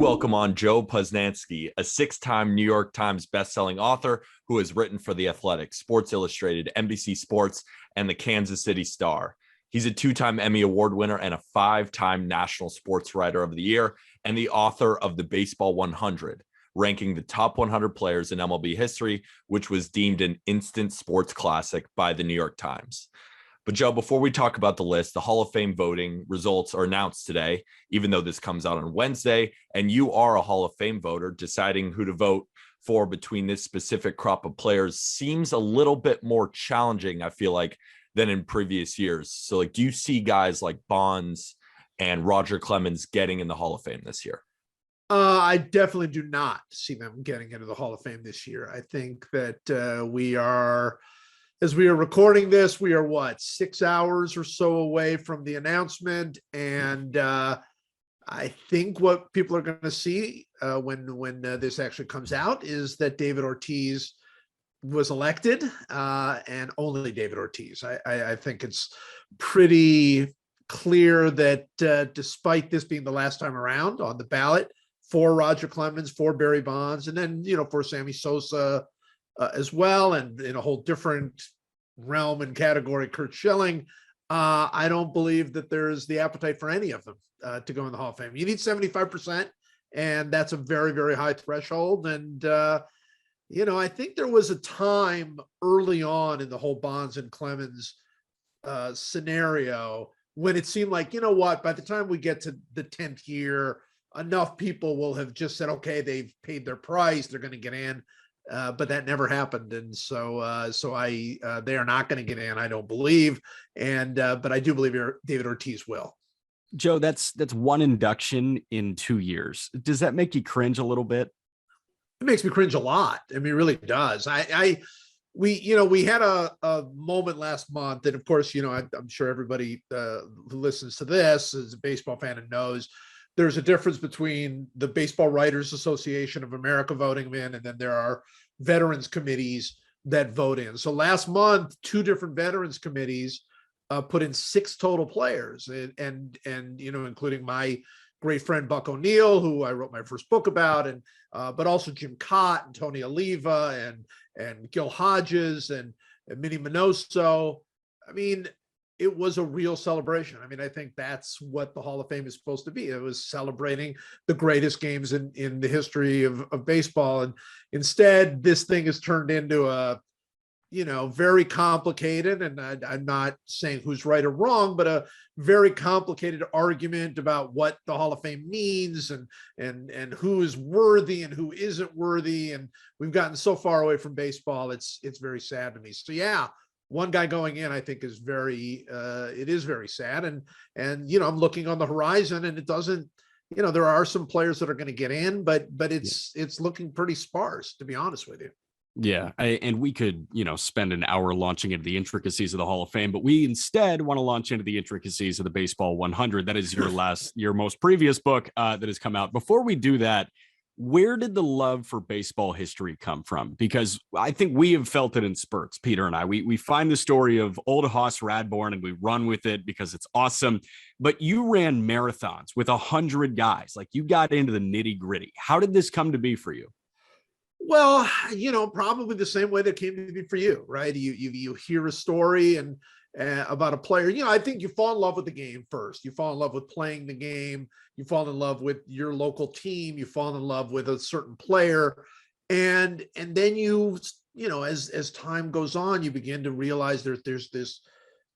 welcome on Joe Posnanski, a six-time New York Times bestselling author who has written for The Athletic, Sports Illustrated, NBC Sports, and the Kansas City Star. He's a two-time Emmy Award winner and a five-time National Sports Writer of the Year, and the author of the Baseball 100, ranking the top 100 players in MLB history, which was deemed an instant sports classic by the New York Times. But Joe, before we talk about the list, the Hall of Fame voting results are announced today, even though this comes out on Wednesday, and you are a Hall of Fame voter. Deciding who to vote for between this specific crop of players seems a little bit more challenging, I feel like, than in previous years. So, do you see guys like Bonds and Roger Clemens getting in the Hall of Fame this year? I definitely do not see them getting into the Hall of Fame this year. I think that we are... As we are recording this, we are 6 hours or so away from the announcement, and I think what people are going to see when this actually comes out is that David Ortiz was elected, and only David Ortiz. I think it's pretty clear that despite this being the last time around on the ballot for Roger Clemens, for Barry Bonds, and then for Sammy Sosa. As well, and in a whole different realm and category, Curt Schilling. I don't believe that there's the appetite for any of them to go in the Hall of Fame. You need 75%, and that's a very, very high threshold. And I think there was a time early on in the whole Bonds and Clemens scenario when it seemed like, by the time we get to the 10th year, enough people will have just said, okay, they've paid their price, they're going to get in. But that never happened, and so they are not going to get in, I don't believe, and but I do believe David Ortiz will. Joe, that's one induction in 2 years. Does that make you cringe a little bit? It makes me cringe a lot. I mean, it really does. We had a moment last month, and of course, I'm sure everybody who listens to this is a baseball fan and knows. There's a difference between the Baseball Writers Association of America voting in, and then there are veterans committees that vote in. So last month, two different veterans committees put in 6 total players, and including my great friend Buck O'Neill, who I wrote my first book about, and but also Jim Cott and Tony Oliva and Gil Hodges and Minnie Minoso. I mean, it was a real celebration. I mean, I think that's what the Hall of Fame is supposed to be. It was celebrating the greatest games in the history of baseball. And instead, this thing has turned into a, very complicated, and I'm not saying who's right or wrong, but a very complicated argument about what the Hall of Fame means and who is worthy and who isn't worthy. And we've gotten so far away from baseball. It's very sad to me. So yeah, one guy going in, I think, is very sad. And I'm looking on the horizon, and it doesn't, there are some players that are going to get in, but it's looking pretty sparse, to be honest with you. Yeah. And we could, spend an hour launching into the intricacies of the Hall of Fame, but we instead want to launch into the intricacies of the Baseball 100. That is your most previous book that has come out. Before we do that, where did the love for baseball history come from? Because I think we have felt it in spurts, Peter and I. We find the story of old Hoss Radbourn and we run with it because it's awesome. But you ran marathons with 100 guys. Like, you got into the nitty gritty. How did this come to be for you? Well, probably the same way that came to be for you, right? You hear a story and about a player. I think you fall in love with the game first. You fall in love with playing the game. You fall in love with your local team. You fall in love with a certain player, and then as time goes on, you begin to realize there's this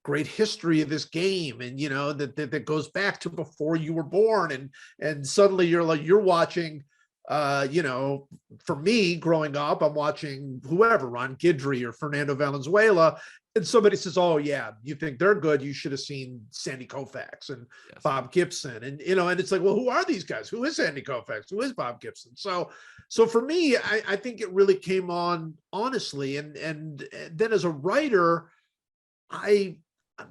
great history of this game, and that goes back to before you were born, and suddenly you're watching. For me growing up, I'm watching whoever, Ron Guidry or Fernando Valenzuela, and somebody says, "Oh yeah, you think they're good? You should have seen Sandy Koufax and Bob Gibson." And and it's like, well, who are these guys? Who is Sandy Koufax? Who is Bob Gibson? So for me, I think it really came on honestly, and then as a writer,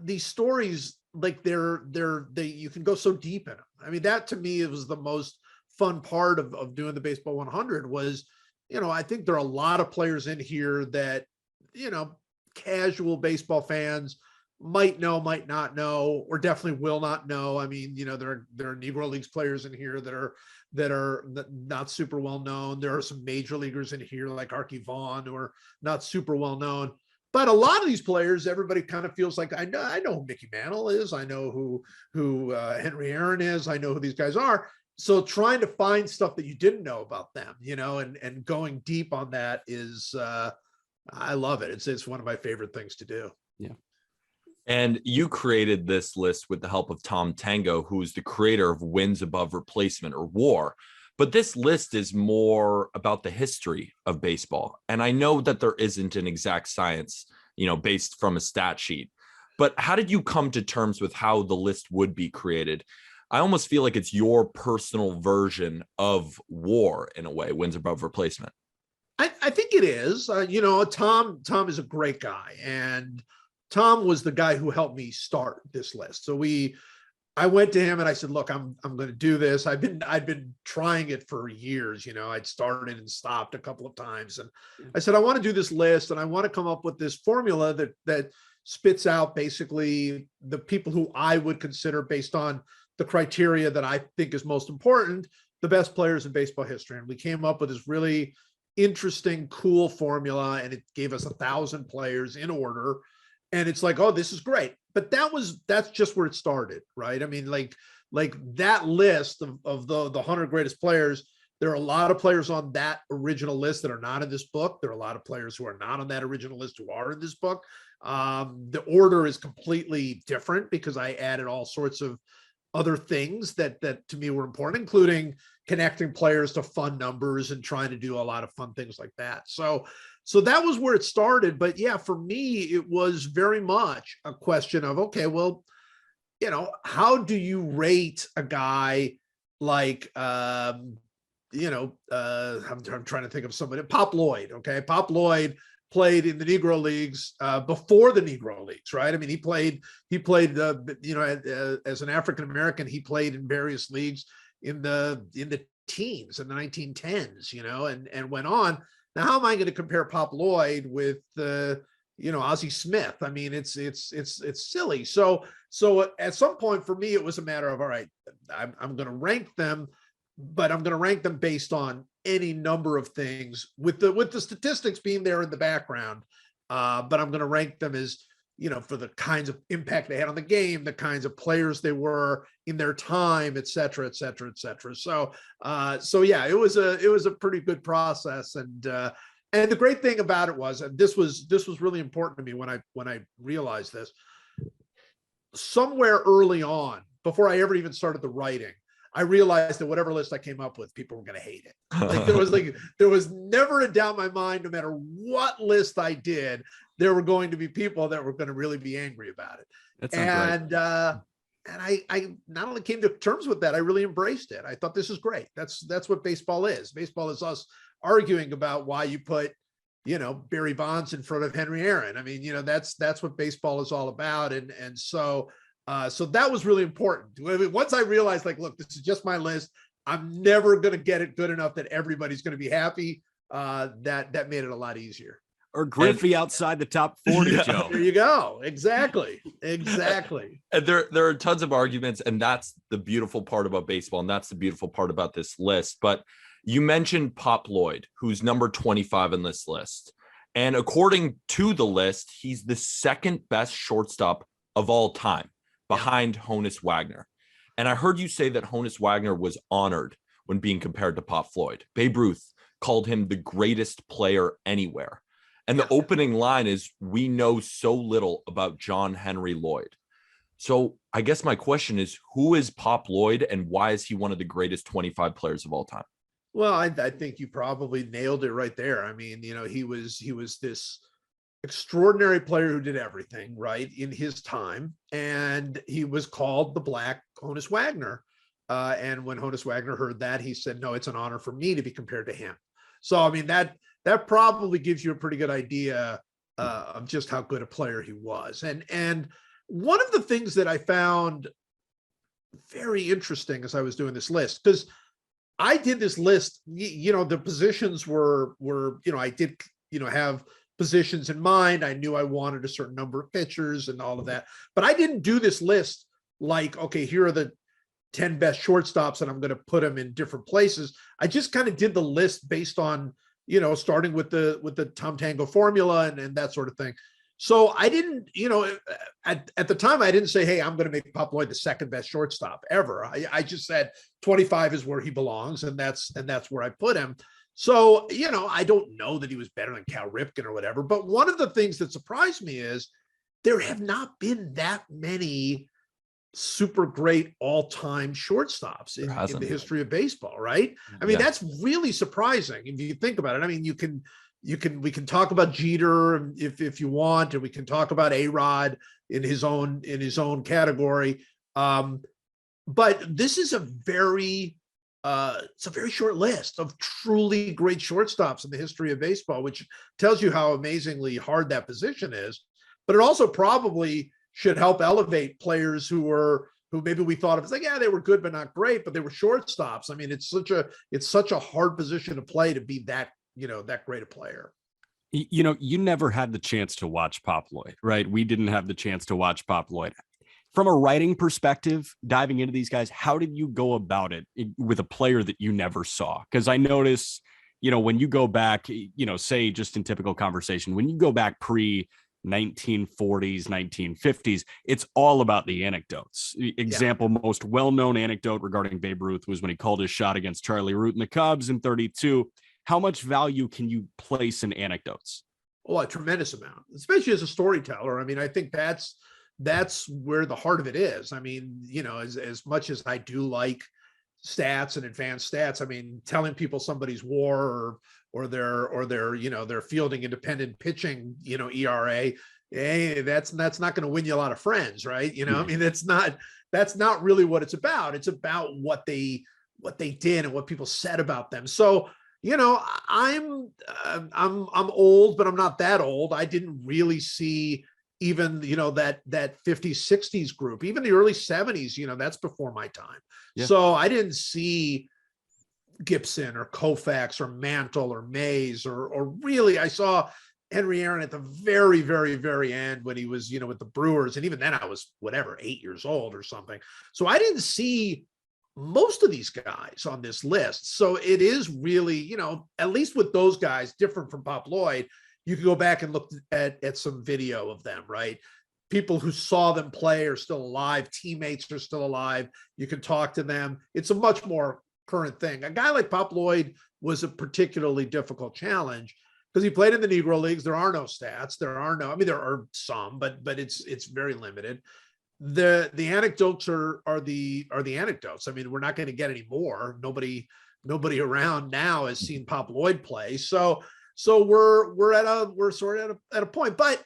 these stories, like you can go so deep in them. I mean, that to me, it was the most fun part of doing the Baseball 100 was, I think there are a lot of players in here that, casual baseball fans might know, might not know, or definitely will not know. I mean, there are Negro Leagues players in here that are not super well known. There are some major leaguers in here like Archie Vaughn who are not super well known. But a lot of these players, everybody kind of feels like I know who Mickey Mantle is. I know who Henry Aaron is. I know who these guys are. So trying to find stuff that you didn't know about them, and going deep on that is, I love it. It's one of my favorite things to do. Yeah. And you created this list with the help of Tom Tango, who's the creator of Wins Above Replacement, or WAR. But this list is more about the history of baseball. And I know that there isn't an exact science, based from a stat sheet. But how did you come to terms with how the list would be created? I almost feel like it's your personal version of WAR in a way, Wins Above Replacement. I think it is. Tom is a great guy, and Tom was the guy who helped me start this list. So I went to him and I said, look, I'm going to do this. I'd been trying it for years. I'd started and stopped a couple of times. And I said, I want to do this list and I want to come up with this formula that spits out basically the people who I would consider, based on the criteria that I think is most important, the best players in baseball history. And we came up with this really interesting, cool formula, and it gave us 1,000 players in order. And it's like, oh, this is great. But that's just where it started, right? I mean, like that list of the 100 greatest players, there are a lot of players on that original list that are not in this book. There are a lot of players who are not on that original list who are in this book. The order is completely different because I added all sorts of other things that to me were important, including connecting players to fun numbers and trying to do a lot of fun things like that. So that was where it started. But yeah, for me, it was very much a question of, okay, well, how do you rate a guy like, I'm trying to think of somebody, Pop Lloyd. Okay. Pop Lloyd played in the Negro Leagues before the Negro Leagues, right? I mean, he played as an African-American, he played in various leagues in the teens, in the 1910s, and went on. Now, how am I going to compare Pop Lloyd with Ozzie Smith? I mean, it's silly. So at some point for me, it was a matter of, all right, I'm going to rank them, but I'm going to rank them based on any number of things, with the statistics being there in the background. But I'm going to rank them as, for the kinds of impact they had on the game, the kinds of players they were in their time, et cetera, et cetera, et cetera. So yeah, it was a pretty good process. And the great thing about it was, and this was really important to me when I realized this, somewhere early on, before I ever even started the writing, I realized that whatever list I came up with, people were going to hate it. There was never a doubt in my mind, no matter what list I did, there were going to be people that were going to really be angry about it. And I not only came to terms with that, I really embraced it. I thought, this is great. That's what baseball is. Baseball is us arguing about why you put, Barry Bonds in front of Henry Aaron. I mean, that's what baseball is all about. And so that was really important. Once I realized, like, look, this is just my list, I'm never going to get it good enough that everybody's going to be happy. That made it a lot easier. Or Griffey outside the top 40, yeah. Joe. There you go. Exactly. And there are tons of arguments, and that's the beautiful part about baseball, and that's the beautiful part about this list. But you mentioned Pop Lloyd, who's number 25 in this list. And according to the list, he's the second best shortstop of all time, behind Honus Wagner. And I heard you say that Honus Wagner was honored when being compared to Pop Floyd. Babe Ruth called him the greatest player anywhere. And the opening line is, we know so little about John Henry Lloyd. So I guess my question is, who is Pop Lloyd and why is he one of the greatest 25 players of all time? Well, I think you probably nailed it right there. I mean, he was this extraordinary player who did everything right in his time, and he was called the Black Honus Wagner. And when Honus Wagner heard that, he said, no, it's an honor for me to be compared to him. So, I mean, that probably gives you a pretty good idea of just how good a player he was. And one of the things that I found very interesting as I was doing this list, because I did this list, the positions were, I did, have positions in mind. I knew I wanted a certain number of pitchers and all of that, but I didn't do this list like, okay, here are the 10 best shortstops and I'm going to put them in different places. I just kind of did the list based on, starting with the Tom Tango formula and that sort of thing. So I didn't, at the time, I didn't say, hey, I'm going to make Pop Lloyd the second best shortstop ever. I just said 25 is where he belongs, and that's where I put him. So, I don't know that he was better than Cal Ripken or whatever, but one of the things that surprised me is there have not been that many super great all-time shortstops in the history of baseball, right? I mean, that's really surprising if you think about it. I mean, we can talk about Jeter if you want, and we can talk about A-Rod in his own category. But this is it's a very short list of truly great shortstops in the history of baseball, which tells you how amazingly hard that position is. But it also probably should help elevate players who maybe we thought of as like, yeah, they were good, but not great, but they were shortstops. I mean, it's such a hard position to play, to be that great a player. You never had the chance to watch Pop Lloyd, right? We didn't have the chance to watch Pop Lloyd. From a writing perspective, diving into these guys, how did you go about it with a player that you never saw? Because I notice, when you go back, say just in typical conversation, when you go back pre 1940s, 1950s, it's all about the anecdotes. Example, most well-known anecdote regarding Babe Ruth was when he called his shot against Charlie Root and the Cubs in 32. How much value can you place in anecdotes? Well, a tremendous amount, especially as a storyteller. I mean, I think that's where the heart of it is. I mean, as much as I do like stats and advanced stats, I mean, telling people somebody's WAR or their fielding independent pitching, ERA, hey, that's not going to win you a lot of friends, right? I mean, that's not really what it's about. It's about what they did and what people said about them. So, I'm old, but I'm not that old. I didn't really see even, that 50s, 60s group, even the early 70s, that's before my time. Yeah. So I didn't see Gibson or Koufax or Mantle or Mays or really, I saw Henry Aaron at the very, very, very end when he was, with the Brewers. And even then I was 8 years old or something. So I didn't see most of these guys on this list. So it is really, at least with those guys, different from Pop Lloyd. You can go back and look at some video of them, right? People who saw them play are still alive. Teammates are still alive. You can talk to them. It's a much more current thing. A guy like Pop Lloyd was a particularly difficult challenge because he played in the Negro Leagues. There are no stats. There are some, but it's very limited. The anecdotes are the anecdotes. I mean, we're not going to get any more. Nobody around now has seen Pop Lloyd play. So we're sort of at a point, but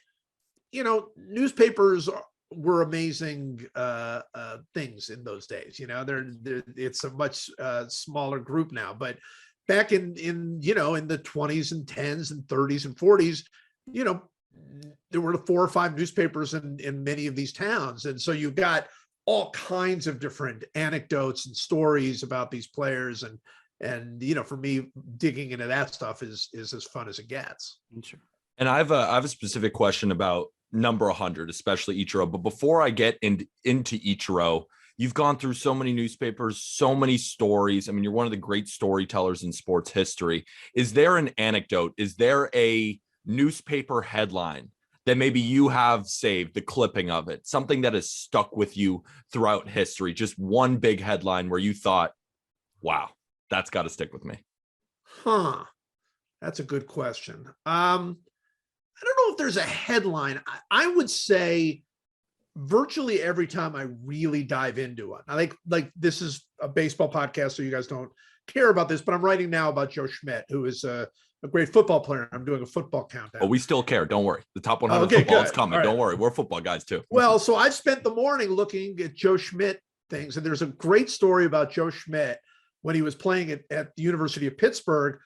newspapers were amazing things in those days. It's a much smaller group now, but back in the 20s and 10s and 30s and 40s, there were 4 or 5 newspapers in many of these towns, and so you've got all kinds of different anecdotes and stories about these players, and for me, digging into that stuff is as fun as it gets. Sure. And I have a specific question about number 100, especially Ichiro. But before I get into Ichiro, you've gone through so many newspapers, so many stories. I mean, you're one of the great storytellers in sports history. Is there an anecdote? Is there a newspaper headline that maybe you have saved, the clipping of it, something that has stuck with you throughout history? Just one big headline where you thought, wow, that's got to stick with me. That's a good question. I don't know if there's a headline. I would say virtually every time I really dive into it. I like this is a baseball podcast, so you guys don't care about this, but I'm writing now about Joe Schmidt, who is a great football player. I'm doing a football countdown. Oh, we still care. Don't worry. The top 100 football is coming. Right. Don't worry. We're football guys too. Well, so I've spent the morning looking at Joe Schmidt things, and there's a great story about Joe Schmidt when he was playing at the University of Pittsburgh.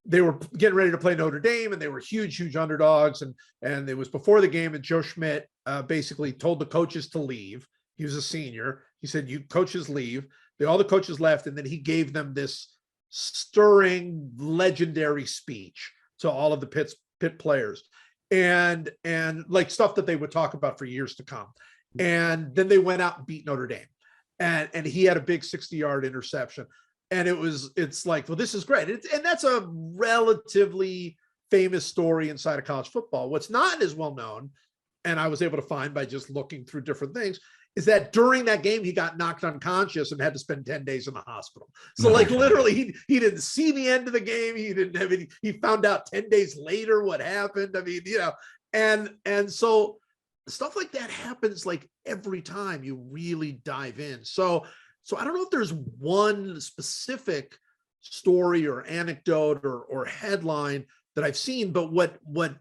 They were getting ready to play Notre Dame, and they were huge underdogs. And it was before the game, and Joe Schmidt basically told the coaches to leave. He was a senior. He said, "You coaches leave." All the coaches left, and then he gave them this stirring, legendary speech to all of the Pitt players, and like stuff that they would talk about for years to come. And then they went out and beat Notre Dame. and he had a big 60-yard interception. And it's like, well, this is great. And that's a relatively famous story inside of college football. What's not as well known, and I was able to find by just looking through different things, is that during that game, he got knocked unconscious and had to spend 10 days in the hospital. So like literally he didn't see the end of the game. He didn't have any, he found out 10 days later what happened. I mean, and so stuff like that happens like every time you really dive in. So I don't know if there's one specific story or anecdote or headline that I've seen, but what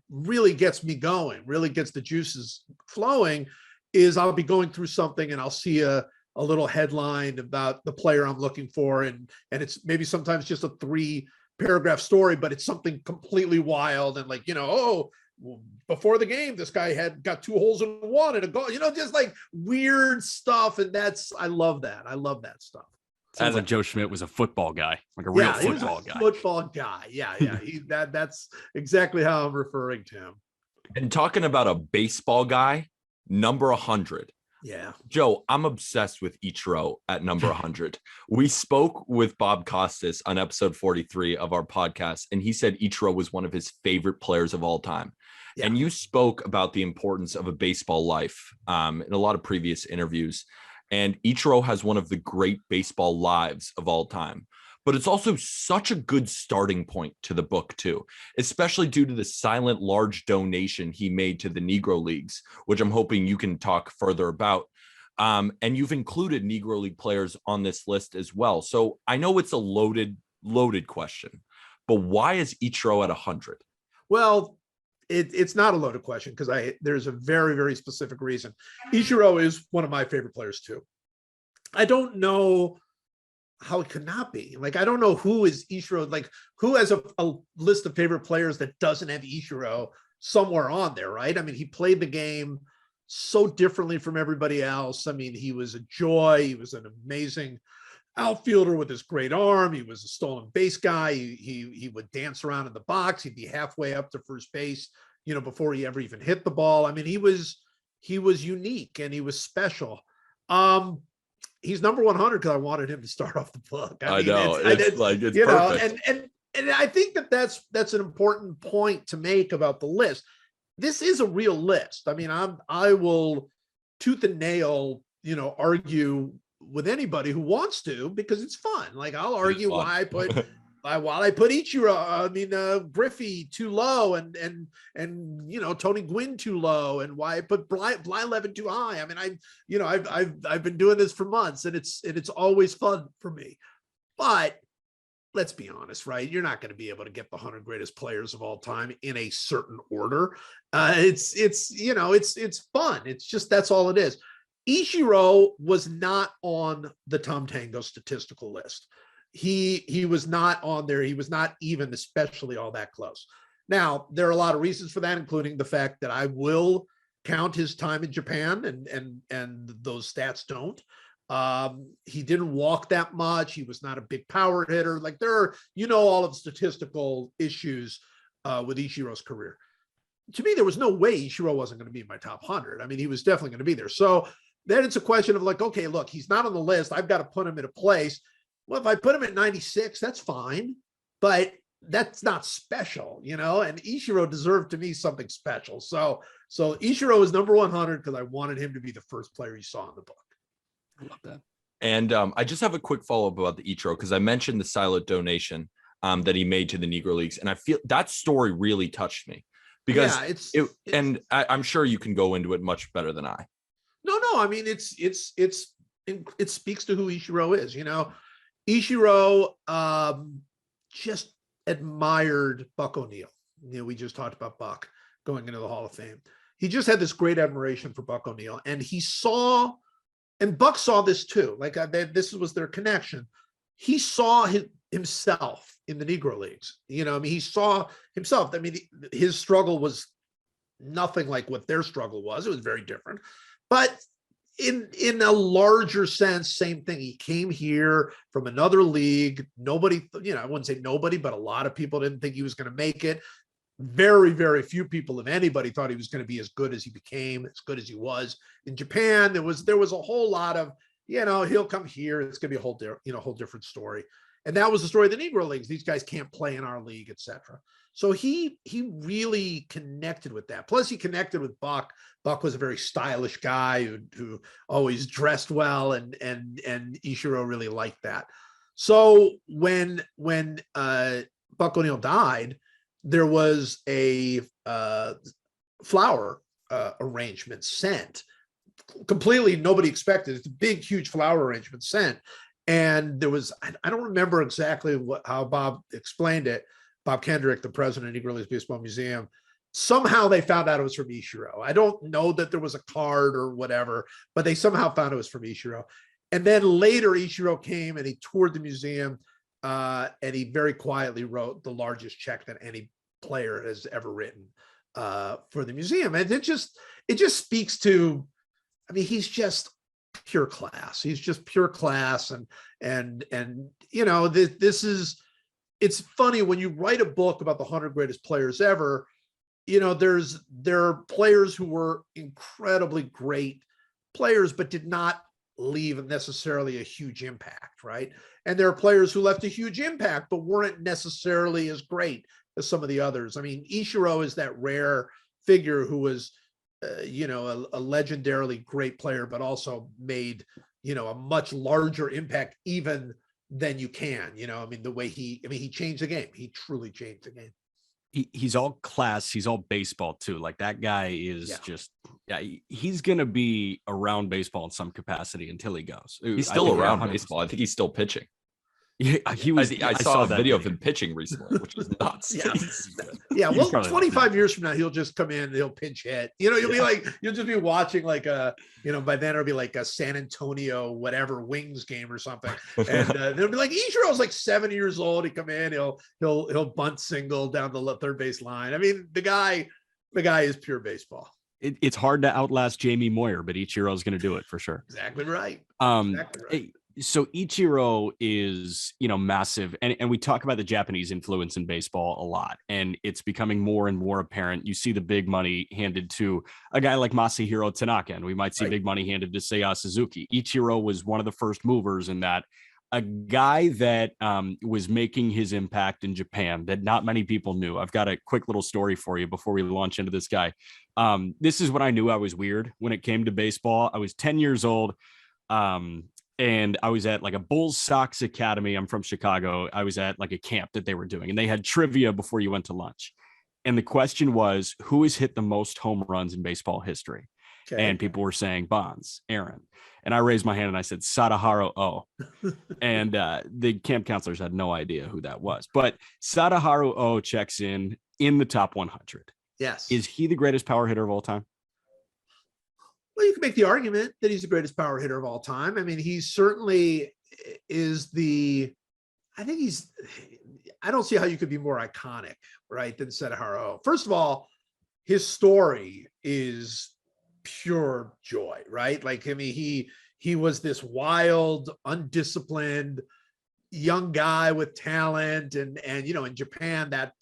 really gets me going, really gets the juices flowing, is I'll be going through something and I'll see a little headline about the player I'm looking for. And it's maybe sometimes just a 3-paragraph story, but it's something completely wild. And like, before the game, this guy got 2 holes in 1 and a goal, just like weird stuff. And I love that. I love that stuff. Sounds like Joe Schmidt was a football guy, like a real football guy. Football guy. Yeah. That's exactly how I'm referring to him. And talking about a baseball guy, number 100. Yeah. Joe, I'm obsessed with Ichiro at number 100. We spoke with Bob Costas on episode 43 of our podcast, and he said Ichiro was one of his favorite players of all time. Yeah. And you spoke about the importance of a baseball life in a lot of previous interviews. And Ichiro has one of the great baseball lives of all time. But it's also such a good starting point to the book, too, especially due to the silent large donation he made to the Negro Leagues, which I'm hoping you can talk further about. And you've included Negro League players on this list as well. So I know it's a loaded question, but why is Ichiro at 100? Well, it's not a loaded question because there's a very, very specific reason. Ichiro is one of my favorite players, too. I don't know how it could not be. Like, I don't know who is Ichiro, like who has a list of favorite players that doesn't have Ichiro somewhere on there, right? I mean, he played the game so differently from everybody else. I mean, he was a joy. He was an amazing outfielder with his great arm. He was a stolen base guy. He would dance around in the box. He'd be halfway up to first base, before he ever even hit the ball. I mean, he was unique and he was special. He's number 100 because I wanted him to start off the book. I know it's perfect. And I think that's an important point to make about the list. This is a real list. I mean, I will tooth and nail, argue with anybody who wants to because it's fun. Like I'll argue why I put Ichiro, Griffey too low and Tony Gwynn too low, and why I put Blyleven too high. I mean, I've been doing this for months, and it's always fun for me. But let's be honest, right? You're not going to be able to get the 100 greatest players of all time in a certain order. It's fun. It's just, that's all it is. Ichiro was not on the Tom Tango statistical list. He was not on there. He was not even especially all that close. Now, there are a lot of reasons for that, including the fact that I will count his time in Japan, and those stats don't. He didn't walk that much. He was not a big power hitter. Like there are, all of the statistical issues with Ichiro's career. To me, there was no way Ichiro wasn't going to be in my top 100. I mean, he was definitely going to be there. So then it's a question of like, okay, look, he's not on the list. I've got to put him in a place. Well, if I put him at 96, that's fine, but that's not special, and Ichiro deserved to me something special. So Ichiro is number 100 because I wanted him to be the first player you saw in the book. I love that. And I just have a quick follow-up about the Ichiro because I mentioned the silent donation that he made to the Negro Leagues, and I feel that story really touched me because I'm sure you can go into it much better than I. No, I mean, it speaks to who Ichiro is, Ichiro just admired Buck O'Neil. We just talked about Buck going into the Hall of Fame. He just had this great admiration for Buck O'Neil, and and Buck saw this too. Like this was their connection. He saw himself in the Negro Leagues. He saw himself. I mean, his struggle was nothing like what their struggle was. It was very different, but in a larger sense, same thing. He came here from another league. Nobody, I wouldn't say nobody, but a lot of people didn't think he was going to make it. Very, very few people, if anybody, thought he was going to be as good as he became, as good as he was in Japan. There was a whole lot of, he'll come here. It's going to be a whole different story. And that was the story of the Negro Leagues. These guys can't play in our league, etc. So he really connected with that. Plus, he connected with Buck. Buck was a very stylish guy who always dressed well, and Ichiro really liked that. So when Buck O'Neil died, there was a flower arrangement sent. Completely nobody expected. It's a big, huge flower arrangement sent. And there was, I don't remember exactly how Bob explained it. Bob Kendrick, the president of Negro Leagues Baseball Museum, somehow they found out it was from Ichiro. I don't know that there was a card or whatever, but they somehow found it was from Ichiro. And then later Ichiro came and he toured the museum, and he very quietly wrote the largest check that any player has ever written for the museum. And it just speaks to, I mean, he's just pure class. He's just pure class. And this is, it's funny when you write a book about the 100 greatest players ever, there are players who were incredibly great players, but did not leave necessarily a huge impact, right? And there are players who left a huge impact, but weren't necessarily as great as some of the others. I mean, Ichiro is that rare figure who was, a legendarily great player, but also made, a much larger impact even than you can, I mean, the way he changed the game. He truly changed the game. He's all class. He's all baseball too. Like that guy is he's going to be around baseball in some capacity until he goes. He's still around baseball. I think he's still pitching. Yeah, he was. I saw a video of him pitching recently, which is nuts. Well, 25 years from now, he'll just come in and he'll pinch hit. You'll be like, you'll just be watching like by then it'll be like a San Antonio whatever Wings game or something, and they'll be like, Ichiro's like 70 years old. He come in, he'll bunt single down the third base line. I mean, the guy is pure baseball. It's hard to outlast Jamie Moyer, but Ichiro's going to do it for sure. Exactly right. So Ichiro is, massive. And we talk about the Japanese influence in baseball a lot, and it's becoming more and more apparent. You see the big money handed to a guy like Masahiro Tanaka, and we might see big money handed to Seiya Suzuki. Ichiro was one of the first movers in that, a guy that was making his impact in Japan that not many people knew. I've got a quick little story for you before we launch into this guy. This is when I knew I was weird when it came to baseball. I was 10 years old. And I was at like a Bulls Sox Academy. I'm from Chicago. I was at like a camp that they were doing, and they had trivia before you went to lunch. And the question was, who has hit the most home runs in baseball history? Okay. And people were saying Bonds, Aaron. And I raised my hand and I said, Sadaharu O. And the camp counselors had no idea who that was. But Sadaharu O checks in the top 100. Yes. Is he the greatest power hitter of all time? Well, you can make the argument that he's the greatest power hitter of all time. I mean, he certainly is I don't see how you could be more iconic, right, than Sadaharu. First of all, his story is pure joy, right? Like, I mean, he was this wild, undisciplined young guy with talent. And in Japan, that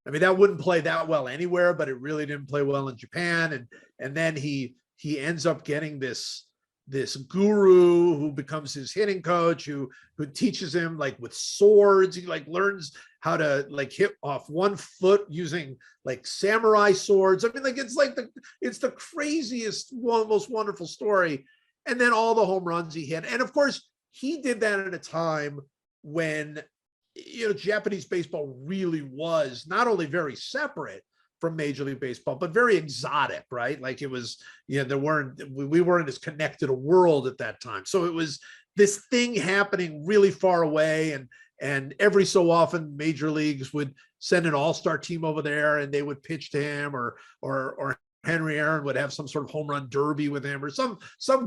wouldn't play that well anywhere, but it really didn't play well in Japan. And then he ends up getting this guru who becomes his hitting coach, who teaches him like with swords. He like learns how to like hit off one foot using like samurai swords. I mean, like it's the craziest, most wonderful story. And then all the home runs he hit. And of course, he did that at a time when Japanese baseball really was not only very separate from Major League Baseball, but very exotic, right? Like it was, we weren't as connected a world at that time. So it was this thing happening really far away. And every so often Major Leagues would send an all-star team over there and they would pitch to him, or Henry Aaron would have some sort of home run derby with him, or some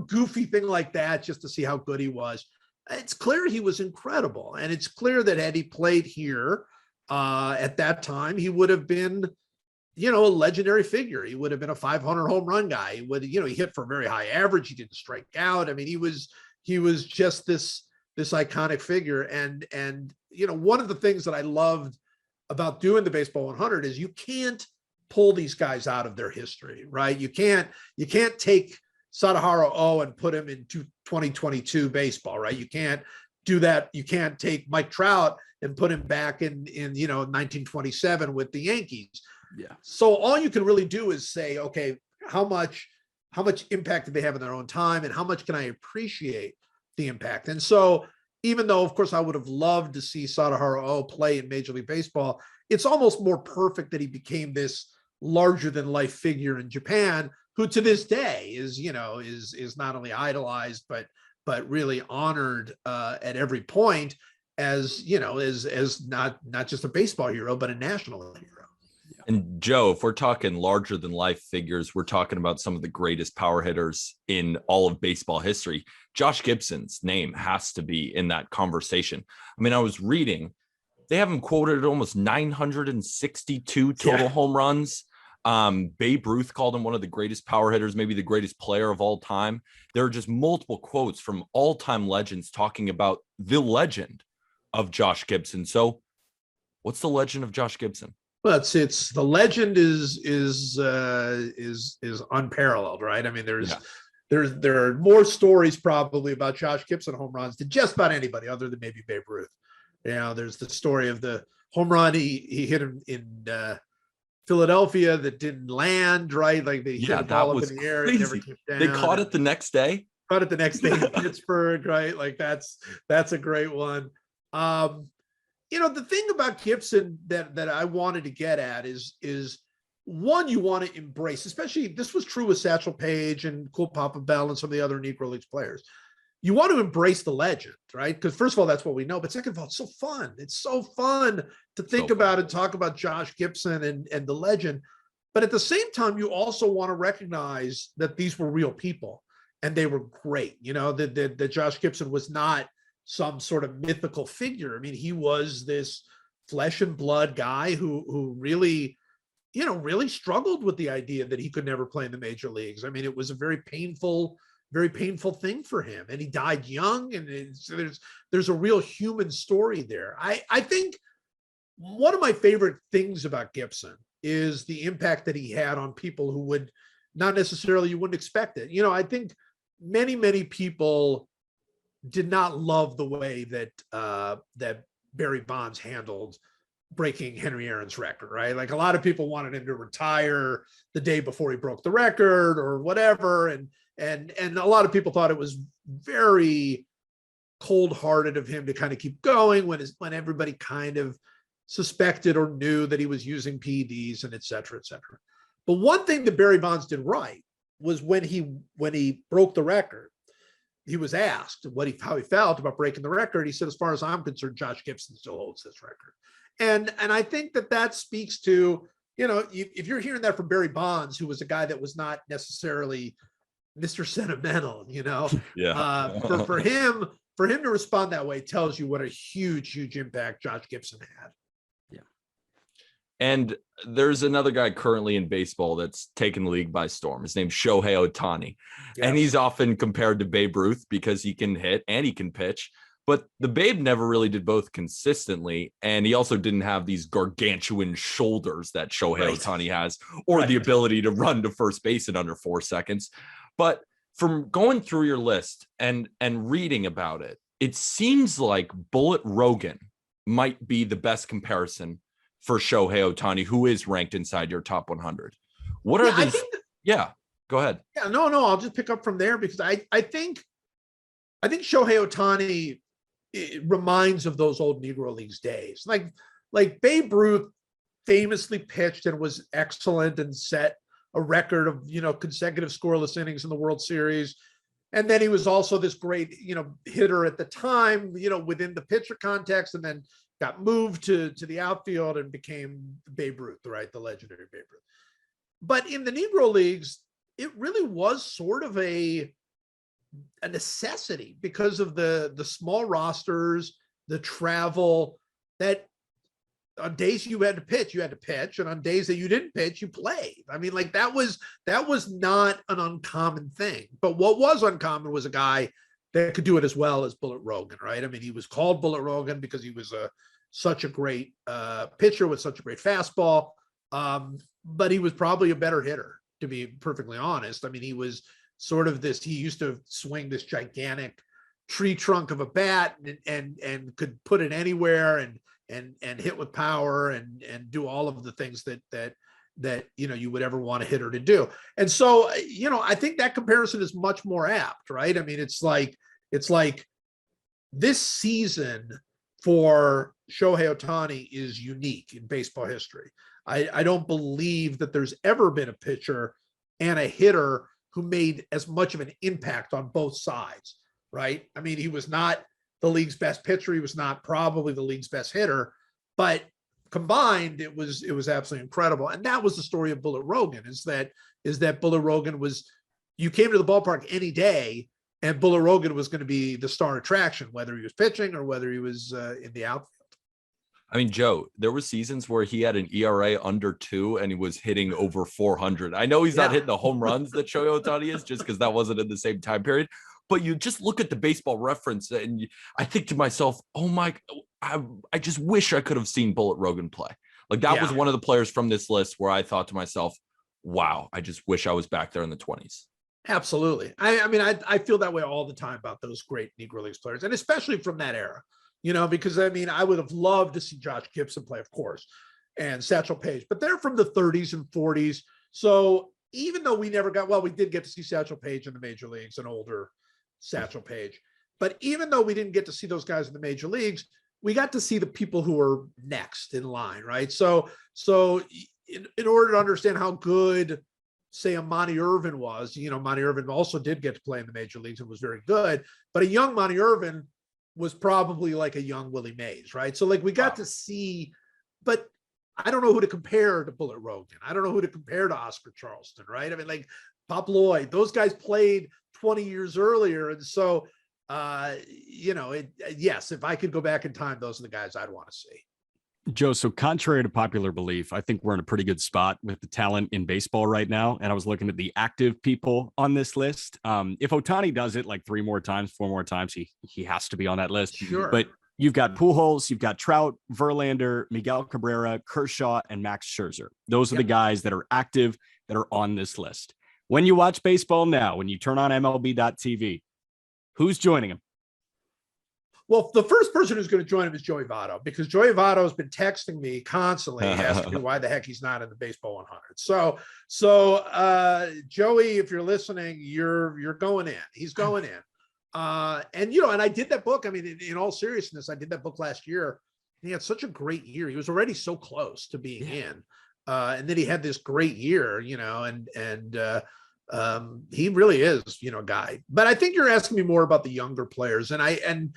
goofy thing like that, just to see how good he was. It's clear he was incredible. And it's clear that had he played here at that time, he would have been, a legendary figure. He would have been a 500 home run guy. He would, he hit for a very high average. He didn't strike out. I mean, he was just this iconic figure. And one of the things that I loved about doing the Baseball 100 is you can't pull these guys out of their history, right? You can't take Sadaharu O and put him into 2022 baseball, right? You can't do that. You can't take Mike Trout and put him back in 1927 with the Yankees. Yeah. So all you can really do is say, okay, how much impact did they have in their own time, and how much can I appreciate the impact? And so, even though, of course, I would have loved to see Sadaharu O play in Major League Baseball, it's almost more perfect that he became this larger than life figure in Japan, who to this day is not only idolized but really honored at every point as not just a baseball hero but a national hero. And Joe, if we're talking larger than life figures, we're talking about some of the greatest power hitters in all of baseball history. Josh Gibson's name has to be in that conversation. I mean, I was reading, they have him quoted at almost 962 total home runs. Babe Ruth called him one of the greatest power hitters, maybe the greatest player of all time. There are just multiple quotes from all-time legends talking about the legend of Josh Gibson. So what's the legend of Josh Gibson? Well, it's the legend is unparalleled, right? I mean, there are more stories probably about Josh Gibson home runs than just about anybody other than maybe Babe Ruth. There's the story of the home run he hit him in Philadelphia that didn't land, right? Like they hit the ball up in the air, it never came down. They caught it the next day. Caught it the next day in Pittsburgh, right? Like that's a great one. The thing about Gibson that I wanted to get at is one, you want to embrace, especially this was true with Satchel Paige and Cool Papa Bell and some of the other Negro Leagues players. You want to embrace the legend, right? Because first of all, that's what we know. But second of all, it's so fun. It's so fun to think about and talk about Josh Gibson and the legend. But at the same time, you also want to recognize that these were real people and they were great. That Josh Gibson was not some sort of mythical figure. I mean, he was this flesh and blood guy who really struggled with the idea that he could never play in the major leagues. I mean, it was a very painful thing for him, and he died young. And there's a real human story there. I think one of my favorite things about Gibson is the impact that he had on people who would not necessarily, you wouldn't expect it. I think many people did not love the way that Barry Bonds handled breaking Henry Aaron's record, right? Like a lot of people wanted him to retire the day before he broke the record or whatever. And a lot of people thought it was very cold-hearted of him to kind of keep going when everybody kind of suspected or knew that he was using PEDs and et cetera, et cetera. But one thing that Barry Bonds did right was when he broke the record, he was asked how he felt about breaking the record. He said, as far as I'm concerned, Josh Gibson still holds this record. And I think that speaks to, if you're hearing that from Barry Bonds, who was a guy that was not necessarily Mr. Sentimental, for him to respond that way tells you what a huge impact Josh Gibson had. Yeah. And there's another guy currently in baseball that's taken the league by storm. His name's Shohei Ohtani. Yes. And he's often compared to Babe Ruth because he can hit and he can pitch. But the Babe never really did both consistently. And he also didn't have these gargantuan shoulders that Shohei Ohtani has, or the ability to run to first base in under 4 seconds. But from going through your list and reading about it, it seems like Bullet Rogan might be the best comparison for Shohei Ohtani, who is ranked inside your top 100. What are these? Go ahead. Yeah, no, I'll just pick up from there because I think Shohei Ohtani, it reminds of those old Negro Leagues days. Like Babe Ruth famously pitched and was excellent and set a record of, consecutive scoreless innings in the World Series. And then he was also this great, hitter at the time, within the pitcher context, and then got moved to the outfield and became Babe Ruth, right? The legendary Babe Ruth. But in the Negro Leagues, it really was sort of a necessity because of the small rosters, the travel, that on days you had to pitch, and on days that you didn't pitch, you played. I mean, like that was not an uncommon thing. But what was uncommon was a guy that could do it as well as Bullet Rogan, right? I mean, he was called Bullet Rogan because he was such a great pitcher with such a great fastball, but he was probably a better hitter, to be perfectly honest. I mean, he was sort of this, he used to swing this gigantic tree trunk of a bat and could put it anywhere and hit with power and do all of the things that you would ever want a hitter to do. And so, I think that comparison is much more apt, right? I mean, it's like this season for Shohei Ohtani is unique in baseball history. I don't believe that there's ever been a pitcher and a hitter who made as much of an impact on both sides, right? I mean, he was not the league's best pitcher. He was not probably the league's best hitter, but combined, it was absolutely incredible. And that was the story of Bullet Rogan, is that Bullet Rogan was, you came to the ballpark any day and Bullet Rogan was going to be the star attraction, whether he was pitching or whether he was in the outfield. I mean, Joe, there were seasons where he had an ERA under 2 and he was hitting over 400. I know he's not hitting the home runs that Shohei Ohtani is, just because that wasn't in the same time period. But you just look at the Baseball Reference and I think to myself, oh my, I just wish I could have seen Bullet Rogan play. Like that was one of the players from this list where I thought to myself, wow, I just wish I was back there in the 20s. Absolutely. I mean, I feel that way all the time about those great Negro Leagues players, and especially from that era, because I mean, I would have loved to see Josh Gibson play, of course, and Satchel Paige, but they're from the 30s and 40s. So even though we did get to see Satchel Paige in the major leagues, an older Satchel Paige, but even though we didn't get to see those guys in the major leagues, we got to see the people who were next in line, right? So in order to understand how good, say, a Monty Irvin was, Monty Irvin also did get to play in the major leagues and was very good, but a young Monty Irvin was probably like a young Willie Mays, right? So like we got to see, but I don't know who to compare to Bullet Rogan. I don't know who to compare to Oscar Charleston, right? I mean, like Pop Lloyd, those guys played 20 years earlier. And so, yes, if I could go back in time, those are the guys I'd want to see. Joe, so contrary to popular belief, I think we're in a pretty good spot with the talent in baseball right now. And I was looking at the active people on this list. If Ohtani does it like 3 more times, 4 more times, he has to be on that list. Sure. But you've got Pujols, you've got Trout, Verlander, Miguel Cabrera, Kershaw, and Max Scherzer. Those are the guys that are active that are on this list. When you watch baseball now, when you turn on MLB.tv, who's joining him? Well, the first person who's going to join him is Joey Votto, because Joey Votto has been texting me constantly, asking me why the heck he's not in the Baseball 100. So Joey, if you're listening, you're going in. He's going in. And I did that book. I mean, in all seriousness, I did that book last year. And he had such a great year. He was already so close to being in. And then he had this great year, and he really is, a guy. But I think you're asking me more about the younger players, and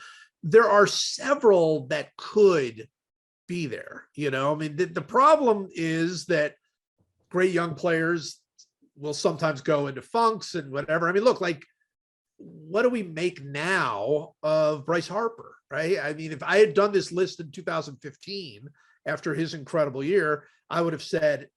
there are several that could be there. I mean, the problem is that great young players will sometimes go into funks and whatever. I mean, look, like, what do we make now of Bryce Harper, right? I mean, if I had done this list in 2015 after his incredible year, I would have said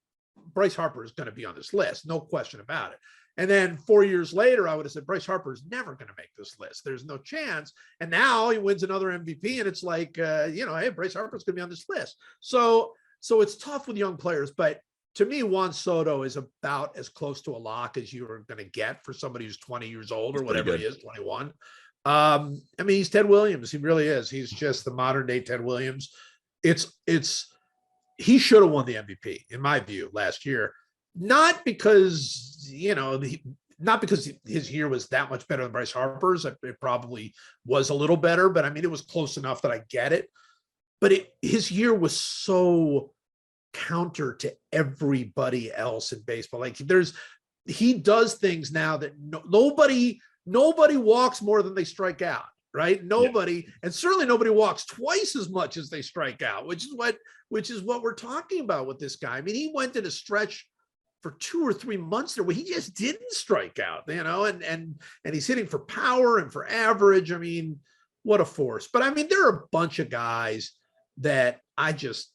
Bryce Harper is going to be on this list, no question about it. And then 4 years later, I would have said Bryce Harper is never going to make this list. There's no chance. And now he wins another MVP, and it's like, hey, Bryce Harper's going to be on this list. So it's tough with young players. But to me, Juan Soto is about as close to a lock as you are going to get for somebody who's 20 years old or whatever he is, 21. I mean, he's Ted Williams. He really is. He's just the modern day Ted Williams. He should have won the MVP, in my view, last year. Not because, not because his year was that much better than Bryce Harper's. It probably was a little better, but I mean, it was close enough that I get it. But his year was so counter to everybody else in baseball. Like he does things now that nobody walks more than they strike out, right? Nobody, and certainly nobody walks twice as much as they strike out, which is what we're talking about with this guy. I mean, he went in a stretch for 2 or 3 months there where he just didn't strike out, and he's hitting for power and for average. I mean, what a force. But I mean, there are a bunch of guys that I just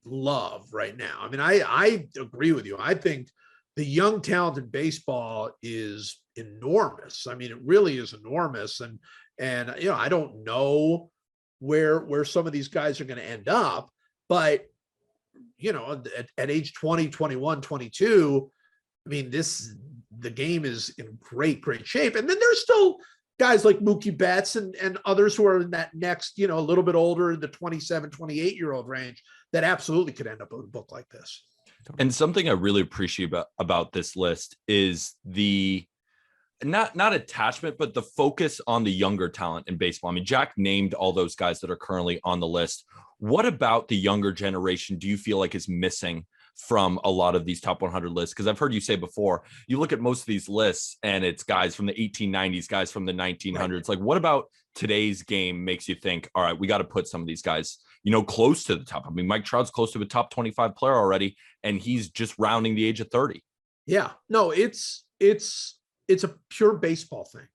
love right now. I mean, I agree with you. I think the young talent in baseball is enormous. I mean, it really is enormous. And I don't know where some of these guys are going to end up, but at age 20, 21, 22, I mean, the game is in great shape. And then there's still guys like Mookie Betts and others who are in that next, a little bit older, in the 27, 28-year-old range, that absolutely could end up with a book like this. And something I really appreciate about this list is the not attachment, but the focus on the younger talent in baseball. I mean, Jack named all those guys that are currently on the list. What about the younger generation do you feel like is missing from a lot of these top 100 lists? Because I've heard you say before, you look at most of these lists and it's guys from the 1890s, guys from the 1900s. Right. Like, what about today's game makes you think, all right, we got to put some of these guys, close to the top? I mean, Mike Trout's close to a top 25 player already, and he's just rounding the age of 30. Yeah, no, it's a pure baseball thing.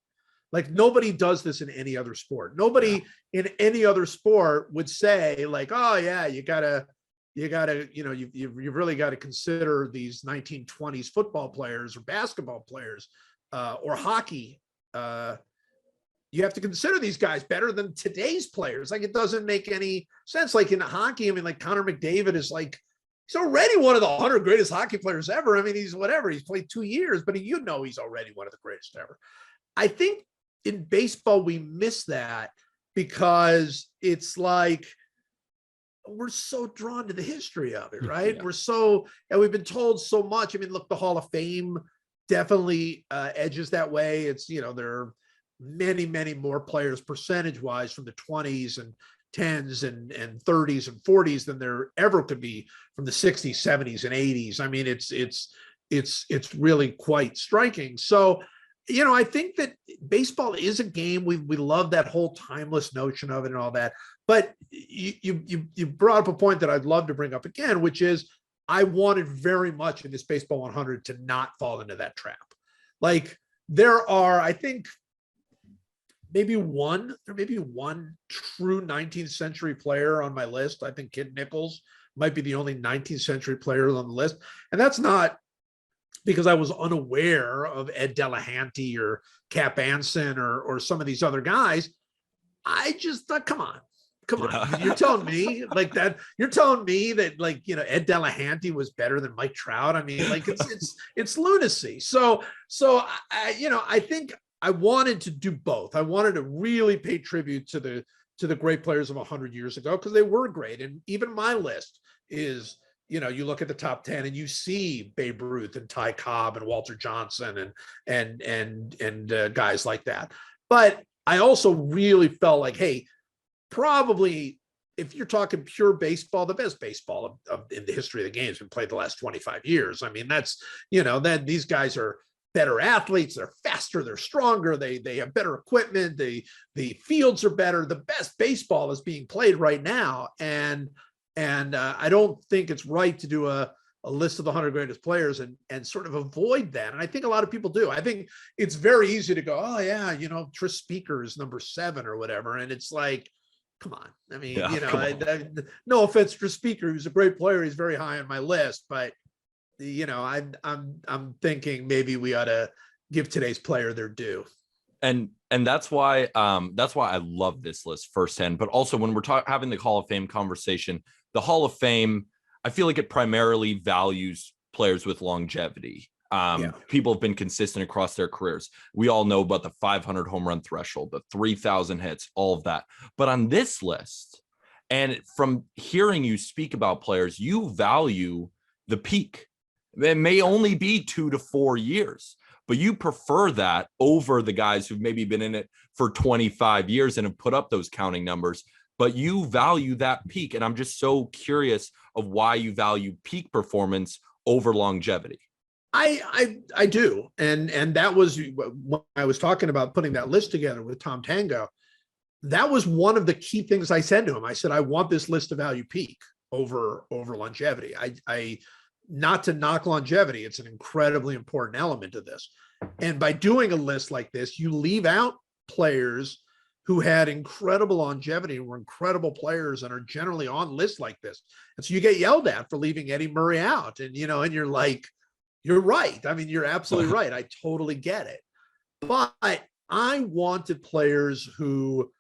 Like, nobody does this in any other sport. Nobody in any other sport would say like, oh yeah, you gotta, you've really got to consider these 1920s football players or basketball players or hockey. You have to consider these guys better than today's players. Like, it doesn't make any sense. Like in hockey, I mean, like Connor McDavid is like, he's already one of the 100 greatest hockey players ever. I mean, he's played 2 years, but he's already one of the greatest ever. I think in baseball, we miss that because it's like, we're so drawn to the history of it, right? Yeah. And we've been told so much. I mean, look, the Hall of Fame definitely edges that way. It's, there are many, many more players percentage wise from the 20s and 10s and 30s and 40s than there ever could be from the 60s, 70s and 80s. I mean, it's really quite striking. So, I think that baseball is a game. We love that whole timeless notion of it and all that. But you brought up a point that I'd love to bring up again, which is I wanted very much in this Baseball 100 to not fall into that trap. Like, there are, I think, maybe one true 19th century player on my list. I think Kid Nichols might be the only 19th century player on the list. And that's not because I was unaware of Ed Delahanty or Cap Anson or some of these other guys. I just thought, come on. You're telling me like that? You're telling me that Ed Delahanty was better than Mike Trout? I mean, like it's lunacy. So I think I wanted to do both. I wanted to really pay tribute to the great players of 100 years ago, because they were great. And even my list is, you look at the top 10 and you see Babe Ruth and Ty Cobb and Walter Johnson and guys like that. But I also really felt like, hey, probably if you're talking pure baseball, the best baseball in the history of the game has been played the last 25 years. I mean, that's, then these guys are better athletes. They're faster. They're stronger. They have better equipment. The fields are better. The best baseball is being played right now. And I don't think it's right to do a list of the 100 greatest players and sort of avoid that. And I think a lot of people do. I think it's very easy to go, oh yeah, Tris Speaker is number 7 or whatever. And it's like, come on. I mean, no offense to Tris Speaker, who's a great player. He's very high on my list, but I'm thinking maybe we ought to give today's player their due. And that's why I love this list firsthand. But also when we're having the Hall of Fame conversation, the Hall of Fame, I feel like it primarily values players with longevity. People have been consistent across their careers. We all know about the 500 home run threshold, the 3,000 hits, all of that. But on this list, and from hearing you speak about players, you value the peak. It may only be 2 to 4 years, but you prefer that over the guys who've maybe been in it for 25 years and have put up those counting numbers, but you value that peak. And I'm just so curious of why you value peak performance over longevity. I do. And that was when I was talking about putting that list together with Tom Tango. That was one of the key things I said to him. I said, I want this list to value peak over longevity. I not to knock longevity. It's an incredibly important element of this. And by doing a list like this, you leave out players who had incredible longevity and were incredible players and are generally on lists like this. And so you get yelled at for leaving Eddie Murray out. And, and you're like, you're right. I mean, you're absolutely right. I totally get it. But I wanted players who,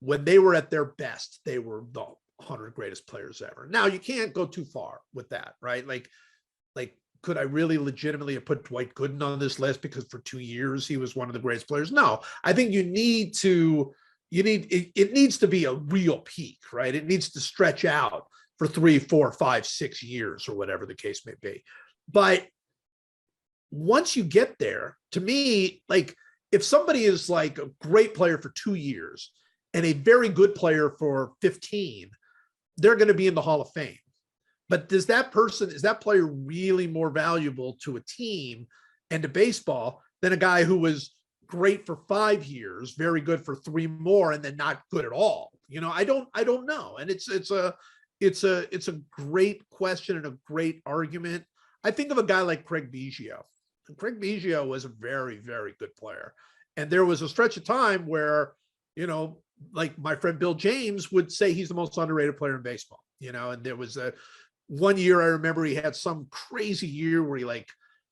when they were at their best, they were the 100 greatest players ever. Now you can't go too far with that, right? Like could I really legitimately have put Dwight Gooden on this list because for 2 years he was one of the greatest players? No, I think it needs to be a real peak, right? It needs to stretch out for 3, 4, 5, 6 years or whatever the case may be. But once you get there, to me, like if somebody is like a great player for 2 years and a very good player for 15, they're going to be in the Hall of Fame. But is that player really more valuable to a team and to baseball than a guy who was great for 5 years, very good for 3 more, and then not good at all? I don't know. And it's a great question and a great argument. I think of a guy like Craig Biggio. Craig Biggio was a very, very good player. And there was a stretch of time where, like my friend Bill James would say he's the most underrated player in baseball, and there was one year I remember he had some crazy year where he like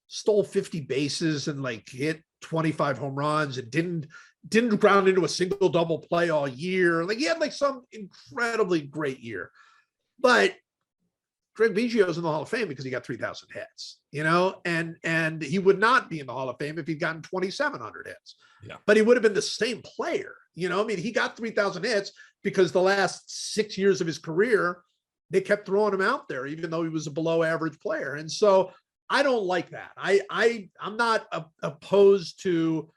stole 50 bases and like hit 25 home runs and didn't ground into a single double play all year. Like he had like some incredibly great year. But Craig Biggio's in the Hall of Fame because he got 3,000 hits, and he would not be in the Hall of Fame if he'd gotten 2,700 hits. Yeah. But he would have been the same player. He got 3,000 hits because the last 6 years of his career, they kept throwing him out there, even though he was a below average player. And so I don't like that. I'm not opposed to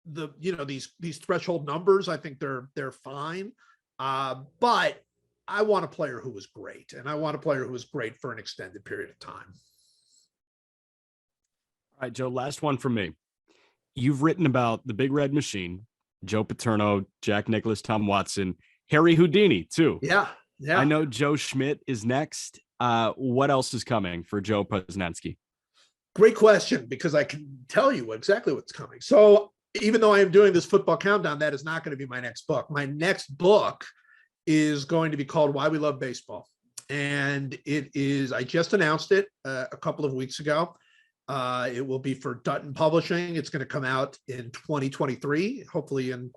these threshold numbers. I think they're fine. But I want a player who was great, and I want a player who was great for an extended period of time. All right, Joe, last one from me. You've written about the Big Red Machine, Joe Paterno, Jack Nicklaus, Tom Watson, Harry Houdini too. Yeah. I know Joe Schmidt is next. What else is coming for Joe Posnanski? Great question, because I can tell you exactly what's coming. So even though I am doing this football countdown, that is not going to be my next book. My next book is going to be called Why We Love Baseball. And I just announced it a couple of weeks ago. It will be for Dutton Publishing. It's going to come out in 2023, hopefully in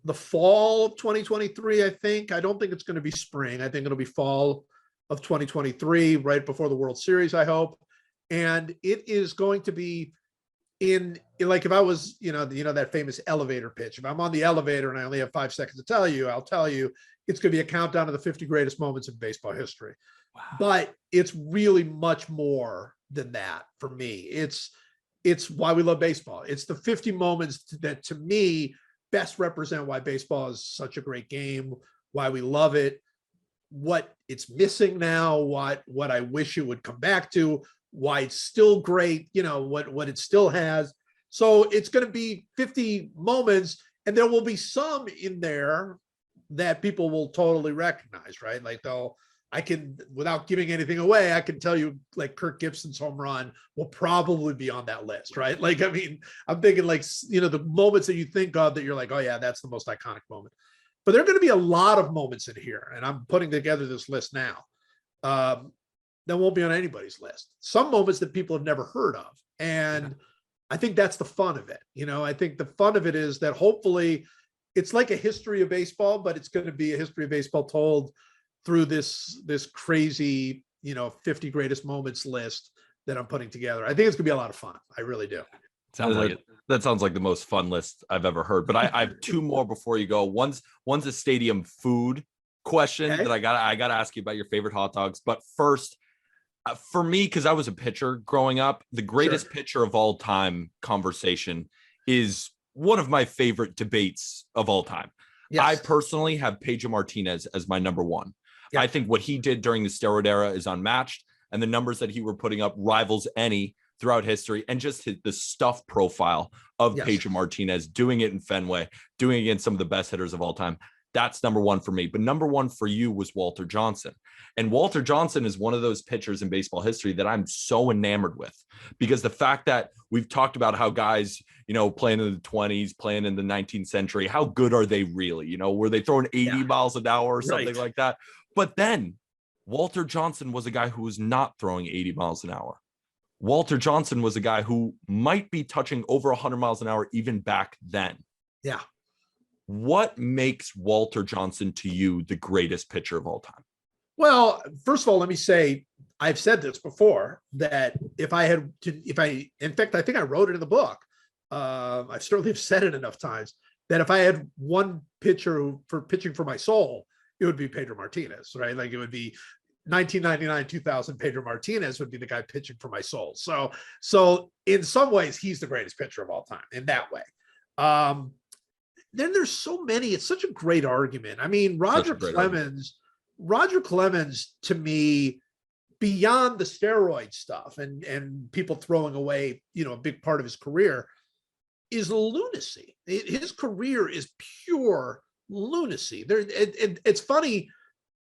the fall of 2023, I think. I don't think it's going to be spring. I think it'll be fall of 2023, right before the World Series, I hope. And it is going to be like if I was, that famous elevator pitch. If I'm on the elevator and I only have 5 seconds to tell you, I'll tell you it's going to be a countdown of the 50 greatest moments in baseball history. Wow. But it's really much more than that for me. It's why we love baseball. It's the 50 moments that to me best represent why baseball is such a great game, why we love it, what it's missing now, what I wish it would come back to, why it's still great, what it still has. So it's going to be 50 moments, and there will be some in there that people will totally recognize, right? Like I can, without giving anything away, I can tell you like Kirk Gibson's home run will probably be on that list, right? Like, I mean, I'm thinking like, the moments that you think of that you're like, oh yeah, that's the most iconic moment. But there are going to be a lot of moments in here, and I'm putting together this list now. That won't be on anybody's list. Some moments that people have never heard of. And I think that's the fun of it. I think the fun of it is that hopefully it's like a history of baseball, but it's going to be a history of baseball told through this crazy, 50 greatest moments list that I'm putting together. I think it's gonna be a lot of fun. I really do. Sounds like it. That sounds like the most fun list I've ever heard. But I have 2 more before you go. One's a stadium food question that I gotta ask you about your favorite hot dogs. But first, for me, because I was a pitcher growing up, the greatest pitcher of all time conversation is one of my favorite debates of all time. Yes. I personally have Pedro Martinez as my number one. Yeah. I think what he did during the steroid era is unmatched, and the numbers that he were putting up rivals any throughout history, and just the stuff profile of Pedro Martinez, doing it in Fenway, doing it against some of the best hitters of all time. That's number one for me. But number one for you was Walter Johnson. And Walter Johnson is one of those pitchers in baseball history that I'm so enamored with, because the fact that we've talked about how guys, playing in the 20s, playing in the 19th century, how good are they really? Were they throwing 80 miles an hour or something like that? But then Walter Johnson was a guy who was not throwing 80 miles an hour. Walter Johnson was a guy who might be touching over 100 miles an hour even back then. Yeah. What makes Walter Johnson to you the greatest pitcher of all time? Well, first of all, let me say, I've said this before, that if I had to, in fact, I think I wrote it in the book. I certainly have said it enough times that if I had one pitcher for pitching for my soul, it would be Pedro Martinez, right? Like it would be 1999, 2000. Pedro Martinez would be the guy pitching for my soul. So in some ways, he's the greatest pitcher of all time in that way. Then there's so many. It's such a great argument. I mean, Roger Clemens to me, beyond the steroid stuff and people throwing away, a big part of his career, is lunacy. His career is pure lunacy. It's funny.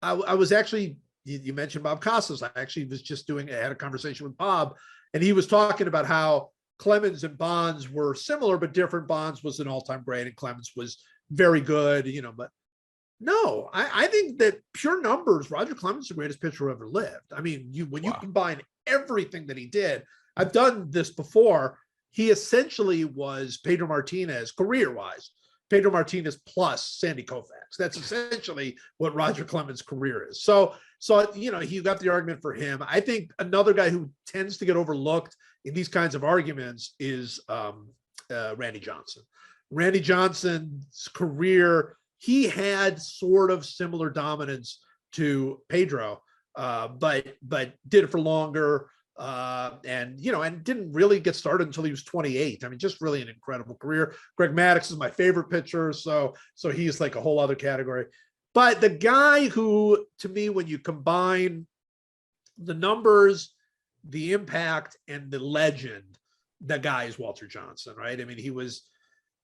I was actually, you mentioned Bob Costas. I actually was just I had a conversation with Bob, and he was talking about how Clemens and Bonds were similar but different. Bonds was an all-time great, and Clemens was very good, but no, I think that pure numbers, Roger Clemens is the greatest pitcher who ever lived. I mean, when you combine everything that he did, I've done this before. He essentially was Pedro Martinez career-wise. Pedro Martinez plus Sandy Koufax. That's essentially what Roger Clemens' career is. So you got the argument for him. I think another guy who tends to get overlooked in these kinds of arguments is Randy Johnson. Randy Johnson's career, he had sort of similar dominance to Pedro, but did it for longer. And didn't really get started until he was 28. I mean, just really an incredible career. Greg Maddux is my favorite pitcher, so he's like a whole other category. But the guy who, to me, when you combine the numbers, the impact, and the legend, the guy is Walter Johnson, right? I mean,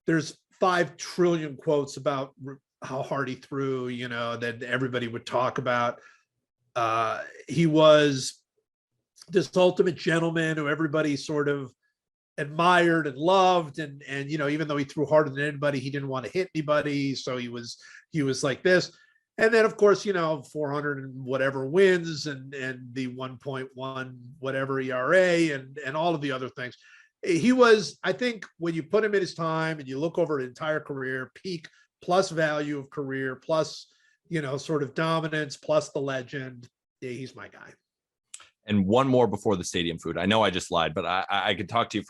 there's 5 trillion quotes about how hard he threw, that everybody would talk about. He was this ultimate gentleman who everybody sort of admired and loved. And even though he threw harder than anybody, he didn't want to hit anybody. So he was like this. And then of course, 400 and whatever wins and the 1.1 whatever ERA and all of the other things. He was, I think when you put him in his time and you look over an entire career, peak plus value of career, plus, sort of dominance, plus the legend, he's my guy. And one more before the stadium food. I know I just lied, but I could talk to you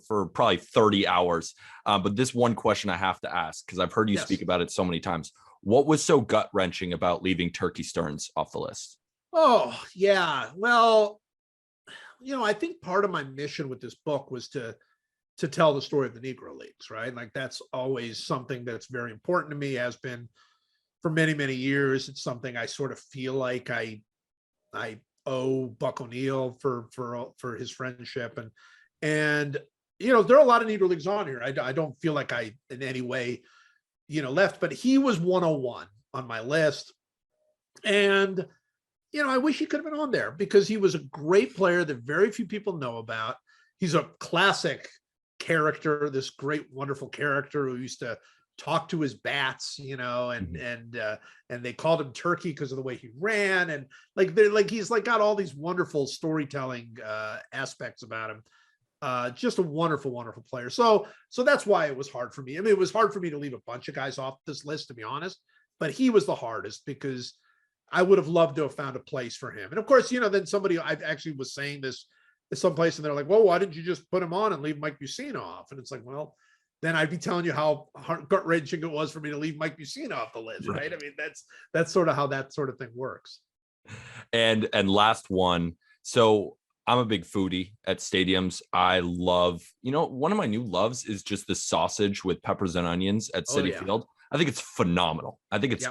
for probably 30 hours. But this one question I have to ask, because I've heard you speak about it so many times. What was so gut wrenching about leaving Turkey Stearns off the list? Oh, yeah. Well, I think part of my mission with this book was to tell the story of the Negro Leagues, right? Like that's always something that's very important to me, has been for many, many years. It's something I sort of feel like I owe Buck O'Neill for his friendship. And there are a lot of Negro Leagues on here. I don't feel like I in any way, left, but he was 101 on my list. And, I wish he could have been on there because he was a great player that very few people know about. He's a classic character, this great, wonderful character who used to talk to his bats, and they called him Turkey because of the way he ran. And he's got all these wonderful storytelling aspects about him. Just a wonderful, wonderful player. So that's why it was hard for me. I mean, it was hard for me to leave a bunch of guys off this list, to be honest, but he was the hardest because I would have loved to have found a place for him. And of course, then somebody, I actually was saying this at some place and they're like, well, why didn't you just put him on and leave Mike Mussina off? And it's like, well, then I'd be telling you how gut wrenching it was for me to leave Mike Mussina off the list, right? I mean, that's sort of how that sort of thing works. And last one. So I'm a big foodie at stadiums. I love, one of my new loves is just the sausage with peppers and onions at Citi Field. I think it's phenomenal. I think it's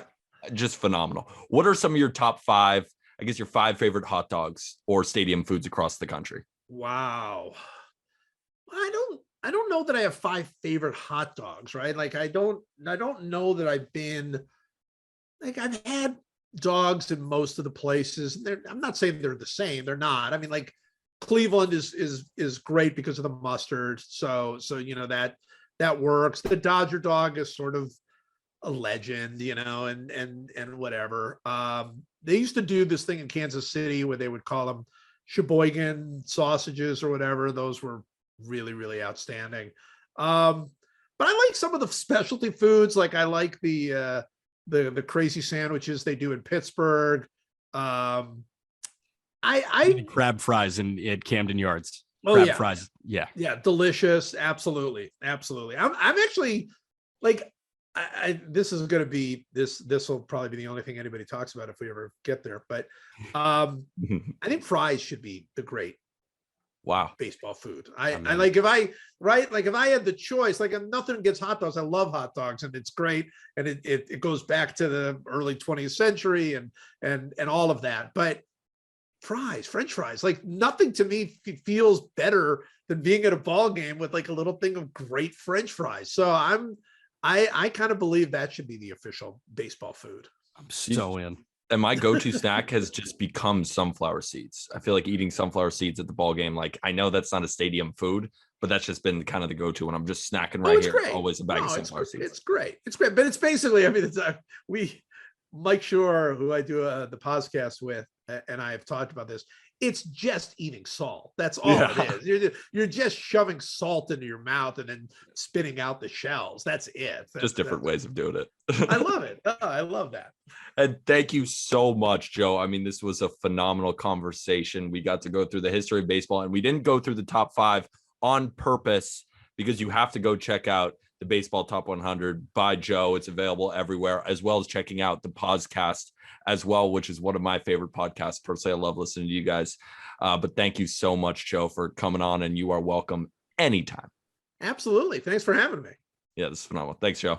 just phenomenal. What are some of your top 5, I guess your 5 favorite hot dogs or stadium foods across the country? Wow. I don't know that I have 5 favorite hot dogs, right? Like I don't know that I've been like, I've had dogs in most of the places. I'm not saying they're the same. They're not. I mean, like Cleveland is great because of the mustard. So that works. The Dodger dog is sort of a legend, and whatever. They used to do this thing in Kansas City where they would call them Sheboygan sausages or whatever. Those were really, really outstanding. But I like some of the specialty foods. Like I like the the crazy sandwiches they do in Pittsburgh. The crab fries at Camden Yards. Crab fries. Yeah. Delicious. Absolutely. I'm actually like, this is going to be this will probably be the only thing anybody talks about if we ever get there. But I think fries should be the great baseball food. I like, if I had the choice, like, nothing against hot dogs. I love hot dogs and it's great. And it goes back to the early 20th century and all of that. But French fries, like, nothing to me feels better than being at a ball game with like a little thing of great French fries. So I kind of believe that should be the official baseball food. I'm so in. And my go-to snack has just become sunflower seeds. I feel like eating sunflower seeds at the ball game. Like, I know that's not a stadium food, but that's just been kind of the go-to when I'm just snacking right here. Great. Always a bag of sunflower seeds. It's great. But it's basically, I mean, Mike Shore, who I do the podcast with, and I have talked about this. It's just eating salt. That's all it is. You're just shoving salt into your mouth and then spitting out the shells. That's it. Just different ways of doing it. I love it. I love that. And thank you so much, Joe. I mean, this was a phenomenal conversation. We got to go through the history of baseball, and we didn't go through the top 5 on purpose because you have to go check out the Baseball Top 100 by Joe. It's available everywhere, as well as checking out the podcast as well, which is one of my favorite podcasts. Personally, I love listening to you guys. But thank you so much, Joe, for coming on, and you are welcome anytime. Absolutely. Thanks for having me. Yeah, this is phenomenal. Thanks, Joe.